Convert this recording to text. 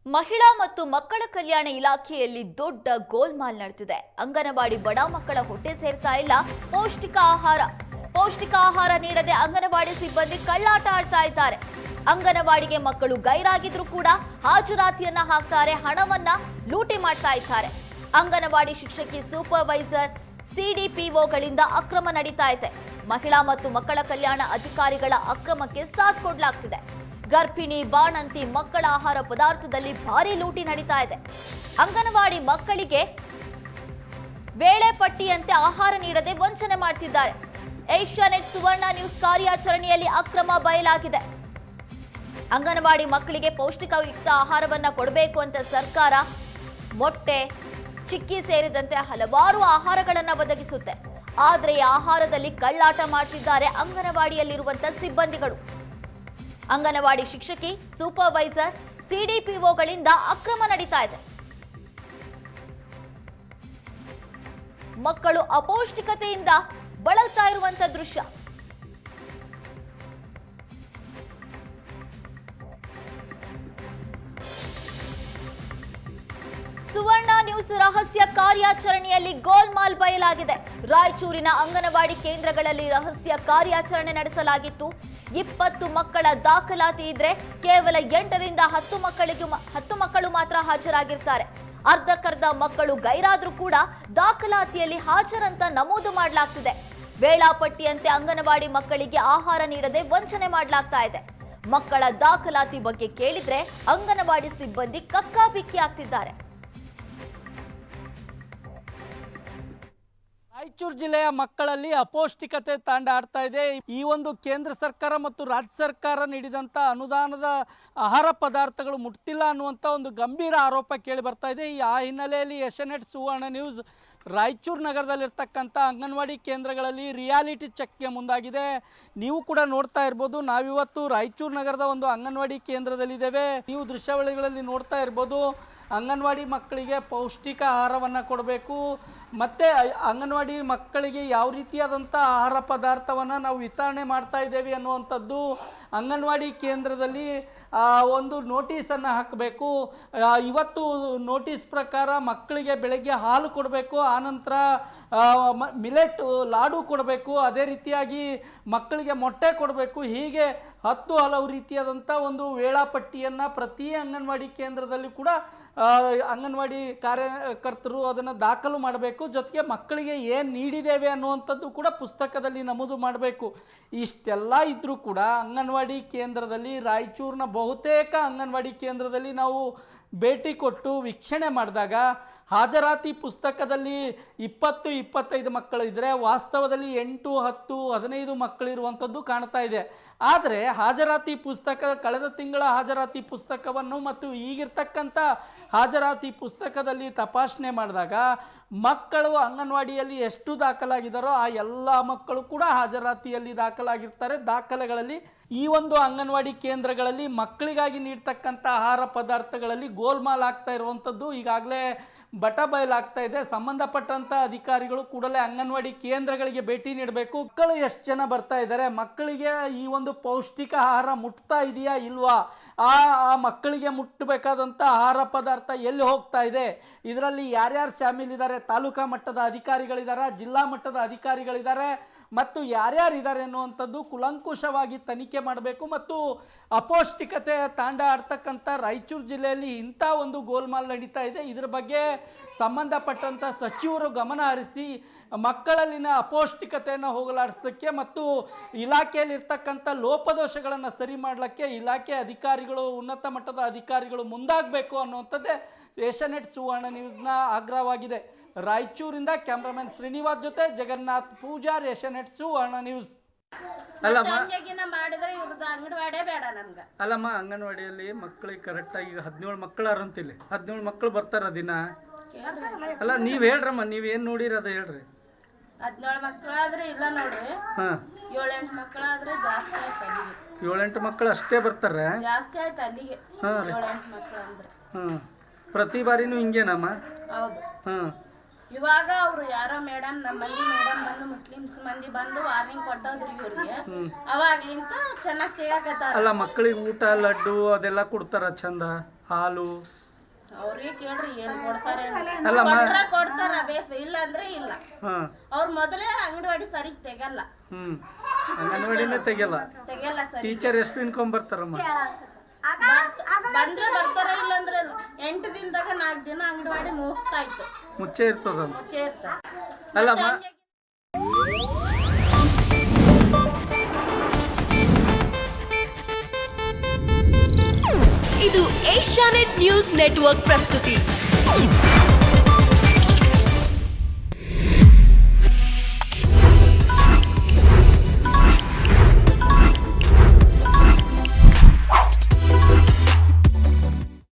ಮಹಿಳಾ ಮತ್ತು ಮಕ್ಕಳ ಕಲ್ಯಾಣ ಇಲಾಖೆಯಲ್ಲಿ ದೊಡ್ಡ ಗೋಲ್ಮಾಲ್ ನಡೆದಿದೆ. ಅಂಗನವಾಡಿ ಬಡ ಮಕ್ಕಳ ಹೊಟ್ಟೆ ಸೇರ್ತಾ ಇಲ್ಲ. ಪೌಷ್ಟಿಕ ಆಹಾರ ನೀಡದೆ ಅಂಗನವಾಡಿ ಸಿಬ್ಬಂದಿ ಕಳ್ಳಾಟ ಆಡ್ತಾ ಇದ್ದಾರೆ. ಅಂಗನವಾಡಿಗೆ ಮಕ್ಕಳು ಗೈರಾಗಿದ್ರು ಕೂಡ ಹಾಜರಾತಿಯನ್ನ ಹಾಕ್ತಾರೆ, ಹಣವನ್ನ ಲೂಟಿ ಮಾಡ್ತಾ ಇದ್ದಾರೆ. ಅಂಗನವಾಡಿ ಶಿಕ್ಷಕಿ, ಸೂಪರ್ವೈಸರ್, ಸಿಡಿಪಿಒಗಳಿಂದ ಅಕ್ರಮ ನಡೀತಾ ಇದೆ. ಮಹಿಳಾ ಮತ್ತು ಮಕ್ಕಳ ಕಲ್ಯಾಣ ಅಧಿಕಾರಿಗಳ ಅಕ್ರಮಕ್ಕೆ ಸಾಥ್ ಕೊಡಲಾಗ್ತಿದೆ. ಗರ್ಭಿಣಿ, ಬಾಣಂತಿ ಮಕ್ಕಳ ಆಹಾರ ಪದಾರ್ಥದಲ್ಲಿ ಭಾರಿ ಲೂಟಿ ನಡೀತಾ ಇದೆ. ಅಂಗನವಾಡಿ ಮಕ್ಕಳಿಗೆ ವೇಳೆ ಪಟ್ಟಿಯಂತೆ ಆಹಾರ ನೀಡದೆ ವಂಚನೆ ಮಾಡ್ತಿದ್ದಾರೆ. ಏಷ್ಯಾನೆಟ್ ಸುವರ್ಣ ನ್ಯೂಸ್ ಕಾರ್ಯಾಚರಣೆಯಲ್ಲಿ ಅಕ್ರಮ ಬಯಲಾಗಿದೆ. ಅಂಗನವಾಡಿ ಮಕ್ಕಳಿಗೆ ಪೌಷ್ಟಿಕಯುಕ್ತ ಆಹಾರವನ್ನ ಕೊಡಬೇಕು ಅಂತ ಸರ್ಕಾರ ಮೊಟ್ಟೆ, ಚಿಕ್ಕಿ ಸೇರಿದಂತೆ ಹಲವಾರು ಆಹಾರಗಳನ್ನ ಒದಗಿಸುತ್ತೆ. ಆದರೆ ಈ ಆಹಾರದಲ್ಲಿ ಕಳ್ಳಾಟ ಮಾಡ್ತಿದ್ದಾರೆ ಅಂಗನವಾಡಿಯಲ್ಲಿರುವಂತಹ ಸಿಬ್ಬಂದಿಗಳು. ಅಂಗನವಾಡಿ ಶಿಕ್ಷಕಿ, ಸೂಪರ್ವೈಸರ್, ಸಿಡಿಪಿಒಗಳಿಂದ ಅಕ್ರಮ ನಡೀತಾ ಇದೆ. ಮಕ್ಕಳು ಅಪೌಷ್ಟಿಕತೆಯಿಂದ ಬಳಲ್ತಾ ಇರುವಂತ ದೃಶ್ಯ. ಸುವರ್ಣ ನ್ಯೂಸ್ ರಹಸ್ಯ ಕಾರ್ಯಾಚರಣೆಯಲ್ಲಿ ಗೋಲ್ಮಾಲ್ ಬಯಲಾಗಿದೆ. ರಾಯಚೂರಿನ ಅಂಗನವಾಡಿ ಕೇಂದ್ರಗಳಲ್ಲಿ ರಹಸ್ಯ ಕಾರ್ಯಾಚರಣೆ ನಡೆಸಲಾಗಿತ್ತು. 20 ಮಕ್ಕಳ ದಾಖಲಾತಿ ಇದ್ರೆ ಕೇವಲ 8ರಿಂದ 10 ಮಕ್ಕಳು ಮಾತ್ರ ಹಾಜರಾಗಿರ್ತಾರೆ. ಅರ್ಧಕ್ಕರ್ಧ ಮಕ್ಕಳು ಗೈರಾದ್ರೂ ಕೂಡ ದಾಖಲಾತಿಯಲ್ಲಿ ಹಾಜರಂತ ನಮೂದು ಮಾಡಲಾಗ್ತಿದೆ. ವೇಳಾಪಟ್ಟಿಯಂತೆ ಅಂಗನವಾಡಿ ಮಕ್ಕಳಿಗೆ ಆಹಾರ ನೀಡದೆ ವಂಚನೆ ಮಾಡಲಾಗ್ತಾ ಇದೆ. ಮಕ್ಕಳ ದಾಖಲಾತಿ ಬಗ್ಗೆ ಕೇಳಿದ್ರೆ ಅಂಗನವಾಡಿ ಸಿಬ್ಬಂದಿ ಕಕ್ಕಾಬಿಕ್ಕಿ ಆಗ್ತಿದ್ದಾರೆ. ರಾಯಚೂರು ಜಿಲ್ಲೆಯ ಮಕ್ಕಳಲ್ಲಿ ಅಪೌಷ್ಟಿಕತೆ ತಾಂಡ ಆಡ್ತಾ ಇದೆ. ಈ ಒಂದು ಕೇಂದ್ರ ಸರ್ಕಾರ ಮತ್ತು ರಾಜ್ಯ ಸರ್ಕಾರ ನೀಡಿದಂಥ ಅನುದಾನದ ಆಹಾರ ಪದಾರ್ಥಗಳು ಮುಟ್ತಿಲ್ಲ ಅನ್ನುವಂಥ ಒಂದು ಗಂಭೀರ ಆರೋಪ ಕೇಳಿ ಬರ್ತಾ ಇದೆ. ಆ ಹಿನ್ನೆಲೆಯಲ್ಲಿ ಏಷ್ಯಾನೆಟ್ ಸುವರ್ಣ ನ್ಯೂಸ್ ರಾಯಚೂರು ನಗರದಲ್ಲಿರ್ತಕ್ಕಂಥ ಅಂಗನವಾಡಿ ಕೇಂದ್ರಗಳಲ್ಲಿ ರಿಯಾಲಿಟಿ ಚೆಕ್ಗೆ ಮುಂದಾಗಿದೆ. ನೀವು ಕೂಡ ನೋಡ್ತಾ ಇರ್ಬೋದು, ನಾವಿವತ್ತು ರಾಯಚೂರು ನಗರದ ಒಂದು ಅಂಗನವಾಡಿ ಕೇಂದ್ರದಲ್ಲಿದ್ದೇವೆ. ನೀವು ದೃಶ್ಯಾವಳಿಗಳಲ್ಲಿ ನೋಡ್ತಾ ಇರ್ಬೋದು, ಅಂಗನವಾಡಿ ಮಕ್ಕಳಿಗೆ ಪೌಷ್ಟಿಕ ಆಹಾರವನ್ನು ಕೊಡಬೇಕು, ಮತ್ತು ಅಂಗನವಾಡಿ ಮಕ್ಕಳಿಗೆ ಯಾವ ರೀತಿಯಾದಂಥ ಆಹಾರ ಪದಾರ್ಥವನ್ನು ನಾವು ವಿತರಣೆ ಮಾಡ್ತಾ ಇದ್ದೇವೆ ಅನ್ನುವಂಥದ್ದು ಅಂಗನವಾಡಿ ಕೇಂದ್ರದಲ್ಲಿ ಒಂದು ನೋಟಿಸನ್ನು ಹಾಕಬೇಕು. ಇವತ್ತು ನೋಟಿಸ್ ಪ್ರಕಾರ ಮಕ್ಕಳಿಗೆ ಬೆಳಗ್ಗೆ ಹಾಲು ಕೊಡಬೇಕು, ಆನಂತರ ಮಿಲೆಟ್ ಲಾಡು ಕೊಡಬೇಕು, ಅದೇ ರೀತಿಯಾಗಿ ಮಕ್ಕಳಿಗೆ ಮೊಟ್ಟೆ ಕೊಡಬೇಕು. ಹೀಗೆ ಹಲವು ರೀತಿಯಾದಂಥ ಒಂದು ವೇಳಾಪಟ್ಟಿಯನ್ನು ಪ್ರತಿ ಅಂಗನವಾಡಿ ಕೇಂದ್ರದಲ್ಲಿ ಕೂಡ ಅಂಗನವಾಡಿ ಕಾರ್ಯಕರ್ತರು ಅದನ್ನು ದಾಖಲು ಮಾಡಬೇಕು. ಜೊತೆಗೆ ಮಕ್ಕಳಿಗೆ ಏನು ನೀಡಿದ್ದೇವೆ ಅನ್ನುವಂಥದ್ದು ಕೂಡ ಪುಸ್ತಕದಲ್ಲಿ ನಮೂದು ಮಾಡಬೇಕು. ಇಷ್ಟೆಲ್ಲ ಇದ್ದರೂ ಕೂಡ ಅಂಗನವಾಡಿ ಕೇಂದ್ರದಲ್ಲಿ, ರಾಯಚೂರಿನ ಬಹುತೇಕ ಅಂಗನವಾಡಿ ಕೇಂದ್ರದಲ್ಲಿ ನಾವು ಭೇಟಿ ಕೊಟ್ಟು ವೀಕ್ಷಣೆ ಮಾಡಿದಾಗ ಹಾಜರಾತಿ ಪುಸ್ತಕದಲ್ಲಿ 20-25 ಮಕ್ಕಳು ಇದ್ದರೆ ವಾಸ್ತವದಲ್ಲಿ 8, 10, 15 ಮಕ್ಕಳಿರುವಂಥದ್ದು ಕಾಣ್ತಾ ಇದೆ. ಆದರೆ ಹಾಜರಾತಿ ಪುಸ್ತಕ, ಕಳೆದ ತಿಂಗಳ ಹಾಜರಾತಿ ಪುಸ್ತಕವನ್ನು ಮತ್ತು ಈಗಿರ್ತಕ್ಕಂಥ ಹಾಜರಾತಿ ಪುಸ್ತಕದಲ್ಲಿ ತಪಾಸಣೆ ಮಾಡಿದಾಗ ಮಕ್ಕಳು ಅಂಗನವಾಡಿಯಲ್ಲಿ ಎಷ್ಟು ದಾಖಲಾಗಿದ್ದಾರೋ ಆ ಎಲ್ಲ ಮಕ್ಕಳು ಕೂಡ ಹಾಜರಾತಿಯಲ್ಲಿ ದಾಖಲಾಗಿರ್ತಾರೆ. ದಾಖಲೆಗಳಲ್ಲಿ ಈ ಒಂದು ಅಂಗನವಾಡಿ ಕೇಂದ್ರಗಳಲ್ಲಿ ಮಕ್ಕಳಿಗಾಗಿ ನೀಡ್ತಕ್ಕಂಥ ಆಹಾರ ಪದಾರ್ಥಗಳಲ್ಲಿ ಗೋಲ್ಮಾಲ್ ಆಗ್ತಾ ಇರುವಂಥದ್ದು ಈಗಾಗಲೇ ಬಯಲಾಗ್ತಾ ಇದೆ. ಸಂಬಂಧಪಟ್ಟಂಥ ಅಧಿಕಾರಿಗಳು ಕೂಡಲೇ ಅಂಗನವಾಡಿ ಕೇಂದ್ರಗಳಿಗೆ ಭೇಟಿ ನೀಡಬೇಕು. ಮಕ್ಕಳು ಎಷ್ಟು ಜನ ಬರ್ತಾ ಇದ್ದಾರೆ, ಮಕ್ಕಳಿಗೆ ಈ ಒಂದು ಪೌಷ್ಟಿಕ ಆಹಾರ ಮುಟ್ತಾ ಇದೆಯಾ ಇಲ್ವಾ, ಆ ಮಕ್ಕಳಿಗೆ ಮುಟ್ಟಬೇಕಾದಂಥ ಆಹಾರ ಪದಾರ್ಥ ಎಲ್ಲಿ ಹೋಗ್ತಾ ಇದೆ, ಇದರಲ್ಲಿ ಯಾರ್ಯಾರು ಶಾಮೀಲಿದ್ದಾರೆ, ತಾಲೂಕಾ ಮಟ್ಟದ ಅಧಿಕಾರಿಗಳಿದ್ದಾರೆ, ಜಿಲ್ಲಾ ಮಟ್ಟದ ಅಧಿಕಾರಿಗಳಿದ್ದಾರೆ ಮತ್ತು ಯಾರ್ಯಾರಿದ್ದಾರೆ ಅನ್ನುವಂಥದ್ದು ಕುಲಂಕುಷವಾಗಿ ತನಿಖೆ ಮಾಡಬೇಕು. ಮತ್ತು ಅಪೌಷ್ಟಿಕತೆ ತಾಂಡ ಆಡ್ತಕ್ಕಂಥ ರಾಯಚೂರು ಜಿಲ್ಲೆಯಲ್ಲಿ ಇಂಥ ಒಂದು ಗೋಲ್ಮಾಲ್ ನಡೀತಾ ಇದೆ. ಇದರ ಬಗ್ಗೆ ಸಂಬಂಧಪಟ್ಟಂಥ ಸಚಿವರು ಗಮನ ಹರಿಸಿ ಮಕ್ಕಳಲ್ಲಿನ ಅಪೌಷ್ಟಿಕತೆಯನ್ನು ಹೋಗಲಾಡಿಸೋದಕ್ಕೆ ಮತ್ತು ಇಲಾಖೆಯಲ್ಲಿರ್ತಕ್ಕಂಥ ಲೋಪದೋಷಗಳನ್ನು ಸರಿ ಮಾಡಲಿಕ್ಕೆ ಇಲಾಖೆ ಅಧಿಕಾರಿಗಳು, ಉನ್ನತ ಮಟ್ಟದ ಅಧಿಕಾರಿಗಳು ಮುಂದಾಗಬೇಕು ಅನ್ನುವಂಥದ್ದೇ ಏಷ್ಯಾನೆಟ್ ಸುವರ್ಣ ನ್ಯೂಸ್ನ ಆಗ್ರಹವಾಗಿದೆ. ರಾಯಚೂರಿಂದ ಕ್ಯಾಮ್ರಾಮನ್ ಶ್ರೀನಿವಾಸ್ ಜೊತೆ ಜಗನ್ನಾಥ್ ಪೂಜಾರ್, ಏಷ್ಯಾನೆಟ್ ಸುವರ್ಣ ನ್ಯೂಸ್. ಅಲ್ಲಮ್ಮ, ಅಂಗನವಾಡಿಯಲ್ಲಿ ಮಕ್ಕಳಿಗೆ ಕರೆಕ್ಟಾಗಿ 17 ಮಕ್ಕಳು ಅರಂತಿಲ್ಲ, 17 ಮಕ್ಕಳು ಬರ್ತಾರ ದಿನ. ಅಲ್ಲ, ನೀವ್ ಹೇಳ್ರಮ್ಮ, ನೀವೇನ್ ನೋಡಿರ ಅದ ಹೇಳ್ರಿ. 17 ಮಕ್ಕಳಾದ್ರೆ ಇಲ್ಲ ನೋಡ್ರಿ, 7-8 ಮಕ್ಕಳಾದ್ರೆ ಜಾಸ್ತಿ ಆಯ್ತು. 7-8 ಮಕ್ಕಳು ಅಷ್ಟೇ ಬರ್ತಾರ, ಜಾಸ್ತಿ ಆಯ್ತು ಅಲ್ಲಿಗೆ. 7-8 ಮಕ್ಕಳು ಅಂದ್ರೆ ಪ್ರತಿ ಬಾರಿನೂ ಹಿಂಗೇನಮ್ಮ? ಹೌದು. ಇವಾಗ ಅವರು ಯಾರೋ ಮೇಡಮ್ ನಮ್ಮ ಮಂದಿ ಮೇಡಮ್ ಬಂದು ಮುಸ್ಲಿಮ್ಸ್ ಮಂದಿ ಬಂದು ವಾರ್ನಿಂಗ್ ಕೊಟ್ಟೋದ್ರು ಇವ್ರಿಗೆ. ಅವಾಗ್ಲಿಂತ ಚೆನ್ನಾಗಿ ತೆಗಿಯಕತ್ತಾರ. ಅಲ್ಲ ಮಕ್ಕಳಿಗೆ ಊಟ ಲಡ್ಡು ಅದೆಲ್ಲ ಕೊಡ್ತಾರ ಚಂದ, ಹಾಲು ಅವ್ರಿಗೆ ಕೇಳ್ರಿ ಏನ್ ಕೊಡ್ತಾರೆ ಅಲ್ಲಮ್ಮ. ಕೊಡ್ತಾರ ಬೇಸ್ ಇಲ್ಲ ಅಂದ್ರೆ ಇಲ್ಲ. ಹಾಂ ಅವ್ರ ಮೊದಲೇ ಅಂಗನವಾಡಿ ಸರಿ ತೆಗಲ್ಲ ಅಂಗನವಾಡಿನೇ ತೆಗಿಯಲ್ಲ. ಸರಿ. ಟೀಚರ್ ಎಷ್ಟು ಇನ್ಕೊಂಡ್ ಬರ್ತಾರಮ್ಮ? ಬಂದ್ರೆ ಬರ್ತಾರ ಇಲ್ಲಂದ್ರೆ 8 ದಿನದಾಗ 4 ದಿನ ಅಂಗನವಾಡಿ ಮುಗಿಸ್ತಾ ಇತ್ತು. ಮುಚ್ಚೆ ಇರ್ತದ. ಮುಚ್ಚೆ ಇರ್ತ. ಅಲ್ಲಮ್ಮ. ಇದು ಏಷ್ಯಾನೆಟ್ ನ್ಯೂಸ್ ನೆಟ್ವರ್ಕ್ ಪ್ರಸ್ತುತಿ.